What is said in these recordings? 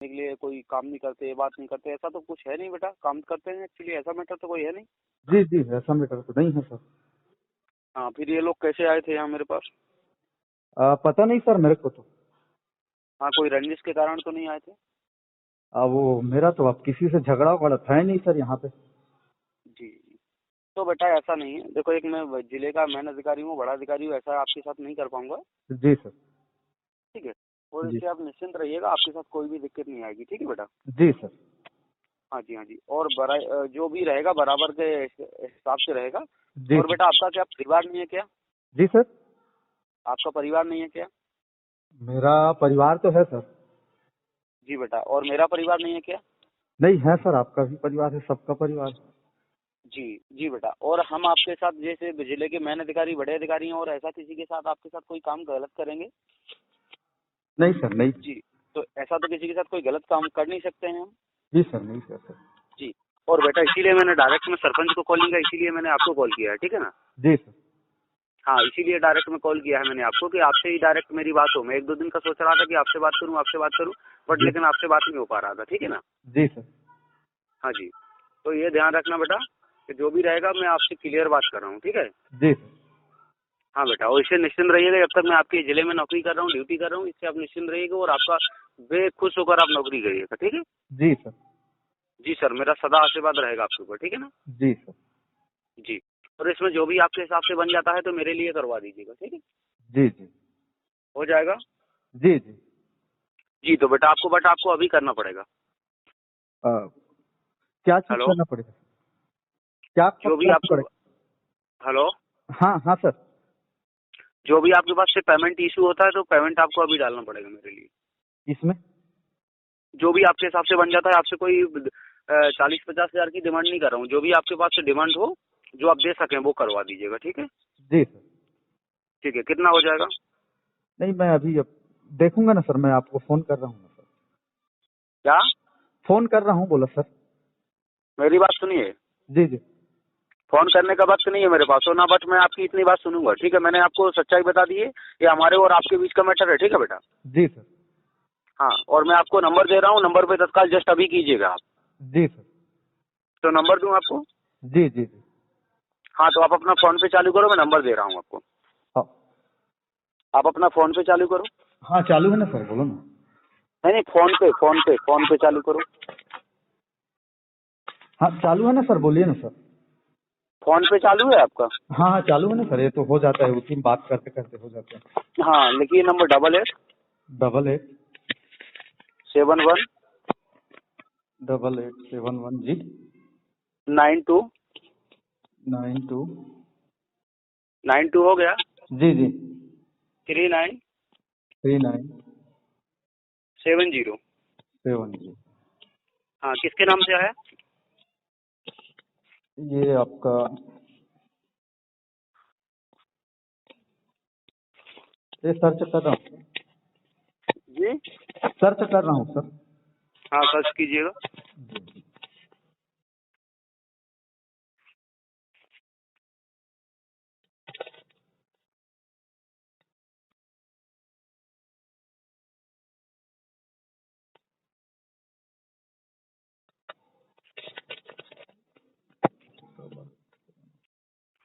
के लिए कोई काम नहीं करते, बात नहीं करते, ऐसा तो कुछ है नहीं बेटा। काम करते हैं एक्चुअली, ऐसा मैटर तो कोई है नहीं। जी जी, ऐसा मैटर तो नहीं है सर। हाँ, फिर ये लोग कैसे आए थे यहाँ मेरे पास? पता नहीं सर मेरे को तो। हाँ, कोई रंजिश के कारण तो नहीं आए थे? वो मेरा तो अब किसी से झगड़ा वगड़ा था ही नहीं सर यहाँ पे। जी जी। तो बेटा ऐसा नहीं है, देखो एक मैं जिले का मैन अधिकारी हूँ, बड़ा अधिकारी हूँ, ऐसा आपके साथ नहीं कर पाऊंगा। जी सर। ठीक है, और जी इससे आप निश्चिंत रहिएगा, आपके साथ कोई भी दिक्कत नहीं आएगी। ठीक है बेटा? जी सर। हाँ जी, हाँ जी। और जो भी रहेगा बराबर के हिसाब से रहेगा। जी और बेटा आपका क्या परिवार नहीं है क्या? जी सर। आपका परिवार नहीं है क्या? मेरा परिवार तो है सर। जी बेटा, और मेरा परिवार नहीं है क्या? नहीं है सर, आपका भी परिवार है, सबका परिवार है। जी जी बेटा, और हम आपके साथ जैसे जिले के मैन अधिकारी, बड़े अधिकारी हैं, और ऐसा किसी के साथ आपके साथ कोई काम गलत करेंगे? नहीं सर नहीं। जी, तो ऐसा तो किसी के साथ कोई गलत काम कर नहीं सकते हैं हम। जी सर नहीं सर सर। जी, और बेटा इसीलिए मैंने डायरेक्ट में सरपंच को कॉल नहीं किया, इसीलिए मैंने आपको कॉल किया है। ठीक है ना? जी सर। हाँ, इसीलिए डायरेक्ट में कॉल किया है मैंने आपको कि आपसे ही डायरेक्ट मेरी बात हो। मैं एक दो दिन का सोच रहा था कि आपसे बात करूं, बट जी लेकिन आपसे बात नहीं हो पा रहा था। ठीक है ना? जी सर। हाँ जी, तो ये ध्यान रखना बेटा कि जो भी रहेगा मैं आपसे क्लियर बात कर रहा हूँ। ठीक है? जी सर। हाँ बेटा, और इससे निश्चिंत रहिएगा, जब तक मैं आपके जिले में नौकरी कर रहा हूँ, ड्यूटी कर रहा हूँ, इससे आप निश्चिंत रहिएगा और आपका बेखुश होकर आप नौकरी करिएगा। ठीक है? जी सर। जी सर, मेरा सदा आशीर्वाद रहेगा आपके ऊपर। ठीक है ना? जी सर। जी, और इसमें जो भी आपके हिसाब से बन जाता है तो मेरे लिए करवा दीजिएगा। ठीक है? जी जी। हो जाएगा? जी जी। जी, तो बेटा आपको अभी करना पड़ेगा। क्या चीज हेलो, करना पड़ेगा? क्या जो भी करना आपको, पड़ेगा? हेलो, हाँ हाँ सर। जो भी आपके पास से पेमेंट इशू होता है तो पेमेंट आपको अभी डालना पड़ेगा मेरे लिए। इसमें जो भी आपके हिसाब से बन जाता है, आपसे कोई 40-50 हजार की डिमांड नहीं कर रहा हूँ, जो भी आपके पास से डिमांड हो, जो आप दे सकें वो करवा दीजिएगा। ठीक है? जी सर। ठीक है, कितना हो जाएगा? नहीं, मैं अभी अब देखूंगा ना सर, मैं आपको फोन कर रहा हूँ ना सर। क्या? फोन कर रहा हूँ बोला सर। मेरी बात सुनिए, जी जी। फोन करने का वक्त नहीं है मेरे पास, ना बट मैं आपकी इतनी बात सुनूंगा। ठीक है? मैंने आपको सच्चाई बता दी है, ये हमारे और आपके बीच का मैटर है। ठीक है बेटा? जी सर। हाँ, और मैं आपको नंबर दे रहा हूँ, नंबर पे तत्काल जस्ट अभी कीजिएगा आप। जी सर। तो नंबर दूं आपको? जी जी जी। हाँ, तो आप अपना फोन पे चालू करो, मैं नंबर दे रहा हूँ आपको। हाँ आप अपना फोन पे चालू करो। हाँ, चालू है ना सर, बोलो ना। नहीं नहीं, फोन पे चालू करो। हाँ चालू है ना सर, बोलिए ना सर। फोन पे चालू है आपका? हाँ हाँ चालू है ना सर, ये तो हो जाता है, उसी में बात करते करते हो जाता है। हाँ, लिखिए नंबर 88 88 71 8871 जी। 92 92 92 हो गया। जी जी। 39 39 70। 70। हाँ, किसके नाम से आया? ये आपका, ये सर्च कर रहा हूँ। जी, सर्च कर रहा हूँ सर। हाँ सर्च कीजिएगा।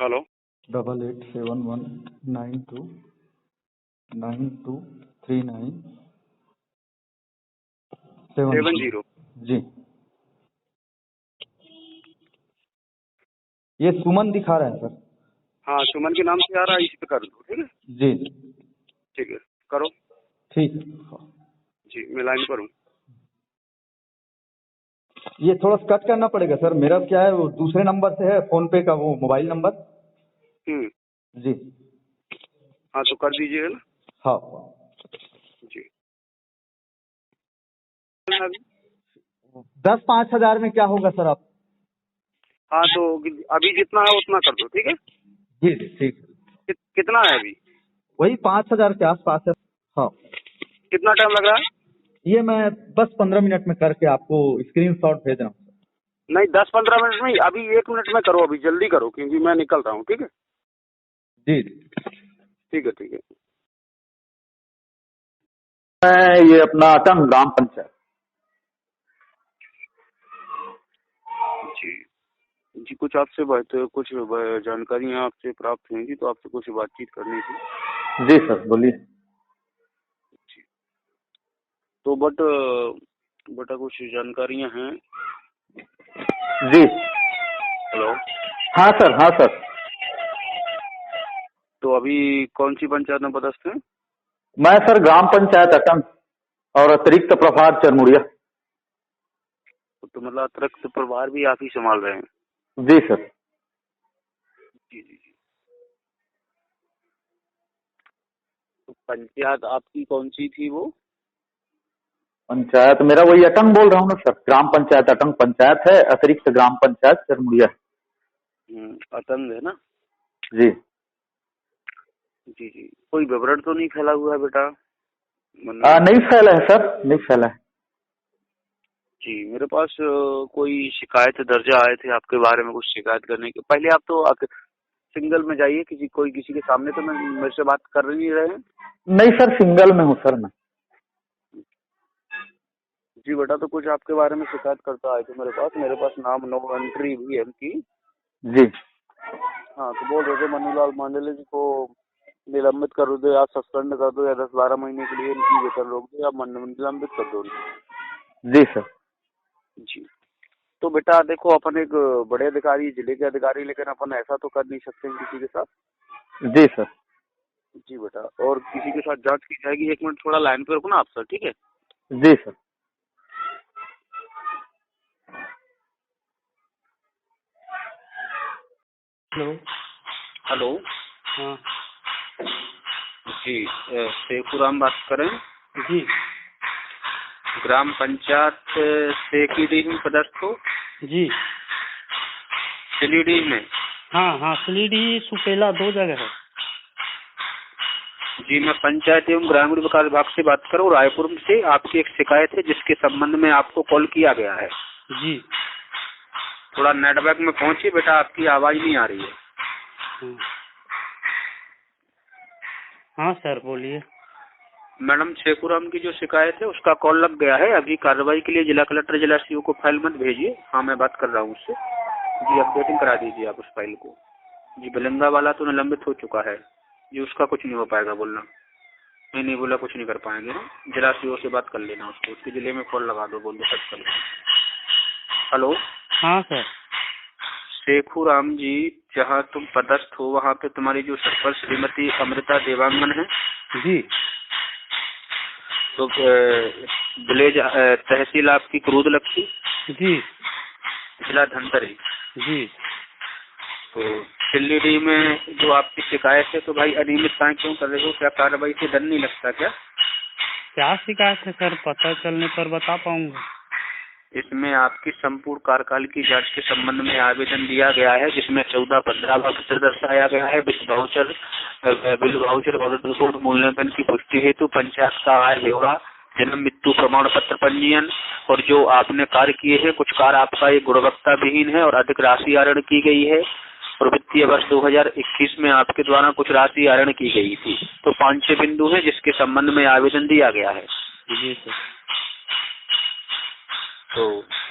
हेलो, 8871923970 जी। ये सुमन दिखा रहा है सर। हाँ सुमन के नाम से आ रहा है, इसी पे कर दो। ठीक है? जी ठीक है, करो। ठीक है। जी, मैं लाइन पर हूँ। ये थोड़ा सा कट करना पड़ेगा सर, मेरा क्या है वो दूसरे नंबर से है, फोन पे का वो मोबाइल नंबर। जी। हाँ, तो कर दीजिएगा ना। हाँ जी, 10-5 हजार में क्या होगा सर आप? हाँ तो अभी जितना है उतना कर दो। ठीक है? जी जी ठीक है। कितना है अभी? वही 5 हजार के आसपास है। हाँ, कितना टाइम लग रहा है? ये मैं 10-15 मिनट में करके आपको स्क्रीनशॉट भेज रहा हूँ। नहीं, 10-15 मिनट नहीं, अभी 1 मिनट में करो, अभी जल्दी करो क्योंकि मैं निकल रहा हूँ। ठीक है? जी जी। ठीक है, ठीक है। ये अपना अटन ग्राम पंचायत। जी जी, कुछ आपसे बात, कुछ जानकारियाँ आपसे प्राप्त हुई थी, तो आपसे कुछ बातचीत करनी थी। जी सर बोलिए। जी, तो बटा कुछ जानकारियाँ हैं। जी। हेलो। हाँ सर, हाँ सर। तो अभी कौन सी पंचायत में पदस्थ हैं? मैं सर ग्राम पंचायत अटंग और अतिरिक्त प्रभार चरमुड़िया। तो मतलब अतिरिक्त प्रभार भी आप ही संभाल रहे हैं? जी सर। जी जी जी। तो पंचायत आपकी कौन सी थी वो? पंचायत मेरा वही अटंग बोल रहा हूँ ना सर, ग्राम पंचायत अटंग पंचायत है, अतिरिक्त ग्राम पंचायत चरमुड़िया। अतंग है ना? जी। जी जी। कोई विवरण तो नहीं फैला हुआ है बेटा? नहीं फैला है सर, नहीं फैला है। जी, मेरे पास कोई शिकायत दर्ज आए थे आपके बारे में, कुछ शिकायत करने के। पहले आप तो सिंगल में जाइए, किसी के सामने तो मेरे से बात कर नहीं रहे हैं। नहीं सर, सिंगल में हूँ सर मैं। जी बेटा, तो कुछ आपके बारे में शिकायत करता आए थे मेरे पास नाम नो एंट्री भी है इनकी। जी। हाँ, तो बोल रहे थे मनीलाल मांडले जी को निलंबित कर दो, या सस्पेंड कर दो, या 10-12 महीने के लिए इनकी वेतन रोक दो, या निलंबित कर दो इनको। जी सर। जी। तो बेटा देखो, अपन एक बड़े अधिकारी, जिले के अधिकारी, लेकिन अपन ऐसा तो कर नहीं सकते हैं किसी के साथ। जी सर। जी बेटा, और किसी के साथ जांच की जाएगी। एक मिनट थोड़ा लाइन पे रुको ना आप सर, ठीक है? जी सर। हेलो। हेलो। हाँ जी, शेखुराम बात करें? जी ग्राम पंचायत सेकीडीह में पदस्थ हो? जी। सिलीडीह में? हाँ हाँ, सिलीडी सुपेला 2 जगह है। जी, मैं पंचायत एवं ग्रामीण विकास विभाग से बात कर रहा हूँ, रायपुर से। आपकी एक शिकायत है जिसके संबंध में आपको कॉल किया गया है। जी। थोड़ा नेटवर्क में पहुंचिए बेटा, आपकी आवाज नहीं आ रही है। हाँ हाँ सर बोलिए। मैडम, शेखुराम की जो शिकायत है उसका कॉल लग गया है। अभी कार्रवाई के लिए जिला कलेक्टर, जिला सीओ को फाइल मत भेजिए। हाँ, मैं बात कर रहा हूँ उससे। जी, अपडेटिंग करा दीजिए आप उस फाइल को। जी, बिलंगा वाला तो निलंबित हो चुका है जी, उसका कुछ नहीं हो पाएगा बोलना। नहीं बोला, कुछ नहीं कर पाएंगे ना। जिला सीओ से बात कर लेना उसको, उसके जिले में कॉल लगा दो, बोल दो सर्च कर लो। हेलो। हाँ सर। शेखुराम जी, जहाँ तुम पदस्थ हो वहाँ पे तुम्हारी जो सरपंच श्रीमती अमृता देवांगन है जी तो विलेज तहसील आपकी क्रूद लगती, जी जिला धमतरी। जी। तो सिल्लीडी में जो आपकी शिकायत है, तो भाई अनियमितताएं क्यों कर रहे हो? क्या कार्रवाई से डर नहीं लगता क्या? क्या शिकायत है सर, पता चलने पर बता पाऊंगा। इसमें आपकी संपूर्ण कार्यकाल की जांच के संबंध में आवेदन दिया गया है, जिसमें 14-15 का पत्र दर्शाया गया है। बिल वाउचर रिपोर्ट मूल्यांकन की पुष्टि हेतु पंचायत का आय ब्यौरा, जन्म मृत्यु प्रमाण पत्र पंजीयन, और जो आपने कार्य किए हैं, कुछ कार्य आपका ये गुणवत्ता विहीन है और अधिक राशि आहरण की गई है। और वित्तीय वर्ष 2021 में आपके द्वारा कुछ राशि आहरण की गई थी। तो 5-6 बिंदु है जिसके संबंध में आवेदन दिया गया है। जी सर। तो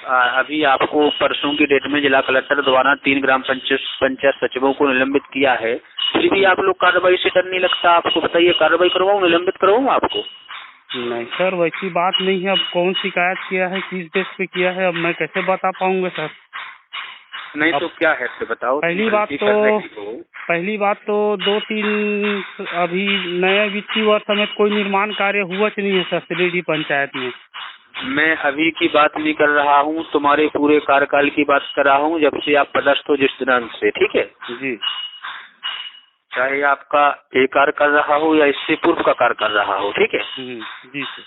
अभी आपको परसों की डेट में जिला कलेक्टर द्वारा 3 ग्राम पंचायत सचिवों को निलंबित किया है। फिर भी आप लोग कार्रवाई से डर नहीं लगता आपको? बताइए, कार्रवाई करवाऊं, निलंबित करवाऊं आपको? नहीं सर, वैसी बात नहीं है। अब कौन शिकायत किया है, किस बेस पे किया है, अब मैं कैसे बता पाऊंगा सर? नहीं तो क्या है तो बताओ। पहली बात तो 2-3 अभी नए वित्तीय वर्ष में कोई निर्माण कार्य हुआ नहीं है सर सिलीडी पंचायत में। मैं अभी की बात नहीं कर रहा हूँ, तुम्हारे पूरे कार्यकाल की बात कर रहा हूँ, जब से आप पदस्थ हो जिस दिनांक से, ठीक है? जी। चाहे आपका एक कार्य कर रहा हो या इससे पूर्व का कार्य कर रहा हो, ठीक है? जी सर।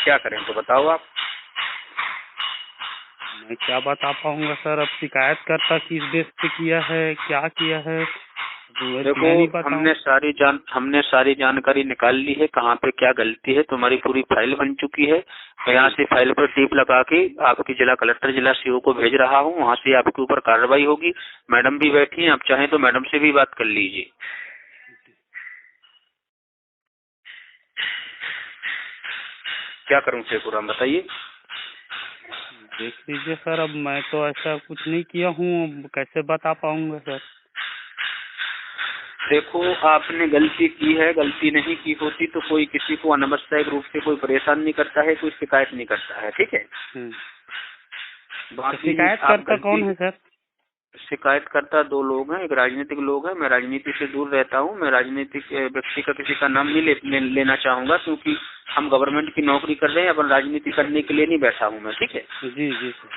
क्या करें तो बताओ आप। मैं क्या बता पाऊंगा सर, अब शिकायत करता किस बेस पे किया है, क्या किया है, देखो, हमने सारी जानकारी निकाल ली है, कहाँ पे क्या गलती है। तुम्हारी पूरी फाइल बन चुकी है। मैं यहाँ से फाइल पर टीप लगा के आपकी जिला कलेक्टर, जिला सीओ को भेज रहा हूँ। वहाँ से आपके ऊपर कार्रवाई होगी। मैडम भी बैठी हैं, आप चाहें तो मैडम से भी बात कर लीजिए। क्या करूँ शेखुराम, बताइए। देख लीजिए सर, अब मैं तो ऐसा कुछ नहीं किया हूँ, अब कैसे बता पाऊंगा सर। देखो, आपने गलती की है, गलती नहीं की होती तो कोई किसी को अनावश्यक रूप से कोई परेशान नहीं करता है, कोई शिकायत नहीं करता है, ठीक है। तो बाकी शिकायत आप करता गलती, कौन है सर? शिकायतकर्ता दो लोग हैं, एक राजनीतिक लोग हैं। मैं राजनीति से दूर रहता हूँ, मैं राजनीतिक व्यक्ति का किसी का नाम नहीं लेना चाहूंगा, क्योंकि हम गवर्नमेंट की नौकरी कर रहे हैं, अपन राजनीति करने के लिए नहीं बैठा हूँ मैं, ठीक है। जी जी सर।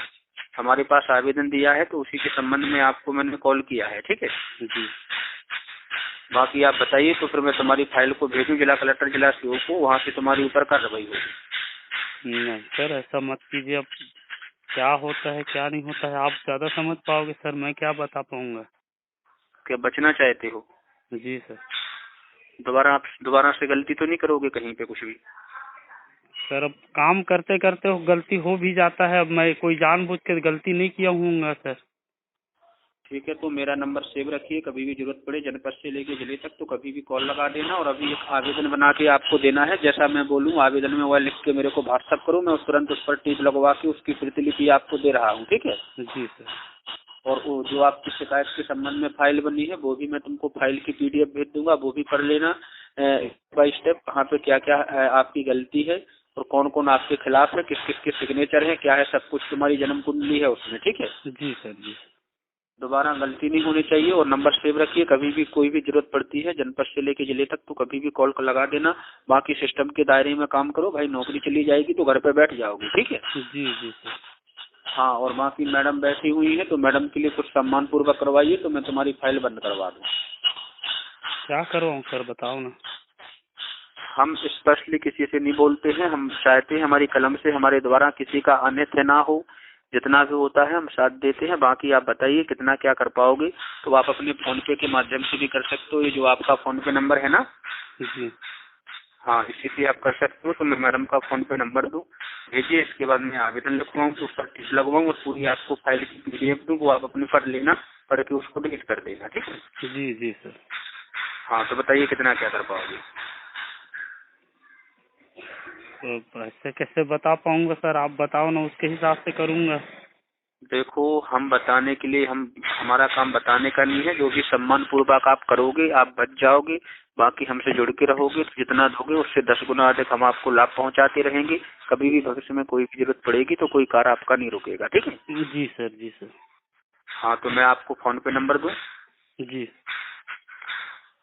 हमारे पास आवेदन दिया है तो उसी के संबंध में आपको मैंने कॉल किया है, ठीक है। जी। बाकी आप बताइए तो फिर मैं तुम्हारी फाइल को भेजूं जिला कलेक्टर, जिला सीओ को, वहाँ से तुम्हारी ऊपर कार्रवाई होगी। नहीं सर, ऐसा मत कीजिए। अब क्या होता है क्या नहीं होता है आप ज़्यादा समझ पाओगे सर, मैं क्या बता पाऊंगा। क्या बचना चाहते हो? जी सर। दोबारा से गलती तो नहीं करोगे कहीं पे कुछ भी? सर अब काम करते करते गलती हो भी जाता है, अब मैं कोई जानबूझ के गलती नहीं किया हूँ सर। ठीक है, तो मेरा नंबर सेव रखिए, कभी भी जरूरत पड़े जनपद से लेके जिले तक तो कभी भी कॉल लगा देना। और अभी एक आवेदन बना के आपको देना है, जैसा मैं बोलूँ आवेदन में वह लिख के मेरे को व्हाट्सअप करो, मैं तुरंत उस पर टीप लगवा के उसकी प्रतिलिपि आपको दे रहा हूँ, ठीक है। जी सर। और वो जो आपकी शिकायत के संबंध में फाइल बनी है वो भी मैं तुमको फाइल की PDF भेज दूंगा, वो भी पढ़ लेना स्टेप बाय स्टेप, कहाँ पे क्या क्या आपकी गलती है और कौन कौन आपके खिलाफ है, किस किस के सिग्नेचर है, क्या है, सब कुछ तुम्हारी जन्म कुंडली है उसमें, ठीक है। जी सर। जी। दोबारा गलती नहीं होनी चाहिए। और नंबर सेव रखिए, कभी भी कोई भी जरूरत पड़ती है जनपद से लेके जिले तक तो कभी भी कॉल लगा देना। बाकी सिस्टम के दायरे में काम करो भाई, नौकरी चली जाएगी तो घर पे बैठ जाओगे, ठीक है। जी जी सर। हाँ, और बाकी मैडम बैठी हुई है तो मैडम के लिए कुछ सम्मान पूर्वक करवाइए तो मैं तुम्हारी फाइल बंद करवा दूँ। क्या करवाऊँ सर, बताओ ना। हम स्पेशली किसी से नहीं बोलते हैं, हम चाहते हैं हमारी कलम से हमारे द्वारा किसी का अन्यथा ना हो, जितना भी होता है हम साथ देते हैं। बाकी आप बताइए कितना क्या कर पाओगे, तो आप अपने फोन पे के माध्यम से भी कर सकते हो। ये जो आपका फोन पे नंबर है ना, जी। हाँ, इसी से आप कर सकते हो। तो मैं मैडम का फोन पे नंबर दूँ, भेजिए, इसके बाद मैं आवेदन लिखवाऊँ तो उस पर टिक लगवाऊँ और पूरी आपको फाइल की PDF दूँ, वो आप अपने पढ़ लेना, पढ़ के उसको डिलीट कर देना, ठीक है। जी जी सर। हाँ, तो बताइए कितना क्या कर पाओगे। तो ऐसे कैसे बता पाऊंगा सर, आप बताओ ना, उसके हिसाब से करूंगा। देखो, हम बताने के लिए, हमारा काम बताने का नहीं है, जो भी सम्मान पूर्वक आप करोगे आप बच जाओगे। बाकी हमसे जुड़ के रहोगे तो जितना दोगे उससे 10 गुना अधिक हम आपको लाभ पहुंचाते रहेंगे। कभी भी भविष्य में कोई भी जरूरत पड़ेगी तो कोई कार्य आपका नहीं रुकेगा, ठीक है। जी सर। जी सर। हाँ, तो मैं आपको फोन पे नंबर दूँ। जी।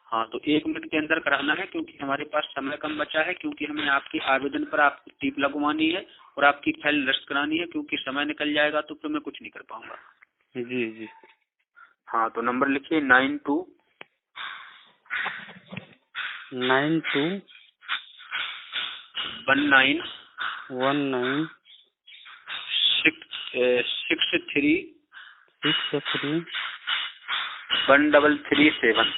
हाँ, तो 1 मिनट के अंदर कराना है, क्योंकि हमारे पास समय कम बचा है, क्योंकि हमें आपके आवेदन पर आपको टीप लगवानी है और आपकी फाइल रद्द करानी है, क्योंकि समय निकल जाएगा तो फिर मैं कुछ नहीं कर पाऊंगा। जी जी। हाँ, तो नंबर लिखिए 92 92 19 19 63 63 1337 133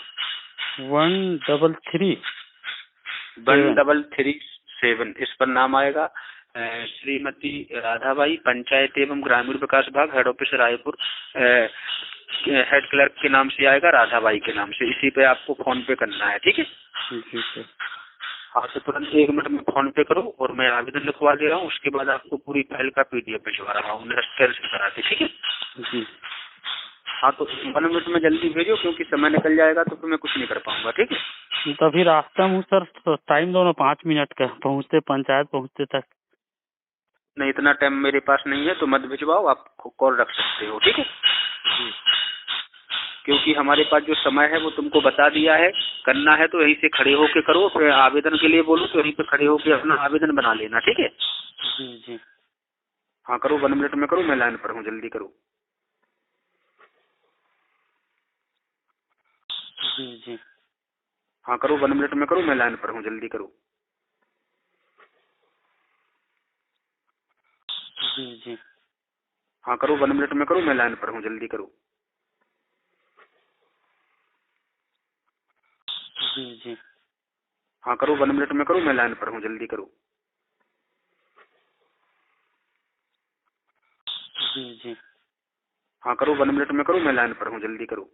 1337। इस पर नाम आएगा श्रीमती राधाबाई, पंचायत एवं ग्रामीण विकास विभाग, head office Raipur. Head clerk के नाम से आएगा, राधाबाई के नाम से। इसी पे आपको फोन पे करना है, ठीक है। जी सर। हाँ, तो तुरंत 1 मिनट में फोन पे करो और मैं आवेदन लिखवा दे रहा हूँ। उसके बाद आपको पूरी फाइल का PDF भिजवा रहा हूँ से कराते, ठीक है। जी। हाँ, तो 1 मिनट में जल्दी भेजो, क्योंकि समय निकल जाएगा तो फिर मैं कुछ नहीं कर पाऊंगा, ठीक है। तो अभी रास्ता में हूँ सर, तो टाइम दो ना 5 मिनट का, पहुँचते पंचायत पहुँचते तक। नहीं, इतना टाइम मेरे पास नहीं है तो मत भिजवाओ, आप कॉल रख सकते हो, ठीक है। क्योंकि हमारे पास जो समय है वो तुमको बता दिया है। करना है तो यहीं से खड़े होके करो, फिर आवेदन के लिए बोलो तो यहीं पे खड़े होके अपना आवेदन बना लेना, ठीक है। जी जी। हाँ, करो, 1 मिनट में करो, मैं लाइन पर हूँ, जल्दी करो। जी जी। हाँ, करो, 1 मिनट में करो, मैं लाइन पर हूँ, जल्दी करो। जी जी। हाँ, करो, 1 मिनट में करो, मैं लाइन पर हूँ, जल्दी करो। जी जी। हाँ, करो, 1 मिनट में करो, मैं लाइन पर हूँ, जल्दी करो। जी जी। हाँ, करो, 1 मिनट में करो, मैं लाइन पर हूँ, जल्दी करो।